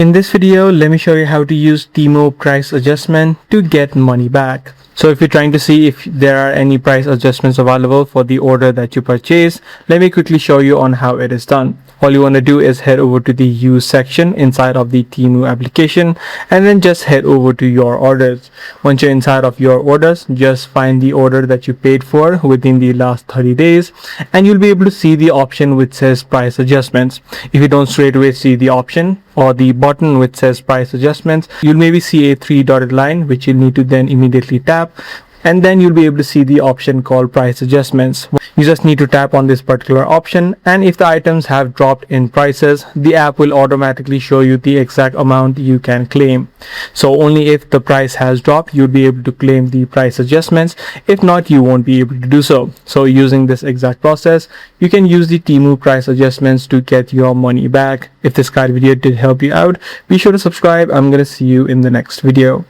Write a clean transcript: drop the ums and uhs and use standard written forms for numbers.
In this video, let me show you how to use Temu price adjustment to get money back. So if you're trying to see if there are any price adjustments available for the order that you purchased, let me quickly show you on how it is done. All you want to do is head over to the use section inside of the Temu application and then just head over to your orders. Once you're inside of your orders, just find the order that you paid for within the last 30 days and you'll be able to see the option which says price adjustments. If you don't straight away see the option or the button which says price adjustments, you'll maybe see a three-dotted line which you'll need to then immediately tap, and then you'll be able to see the option called price adjustments. You just need to tap on this particular option, and if the items have dropped in prices, the app will automatically show you the exact amount you can claim. So only if the price has dropped, you'll be able to claim the price adjustments. If not, you won't be able to do so. So using this exact process, you can use the Temu price adjustments to get your money back. If this guide video did help you out, be sure to subscribe. I'm gonna see you in the next video.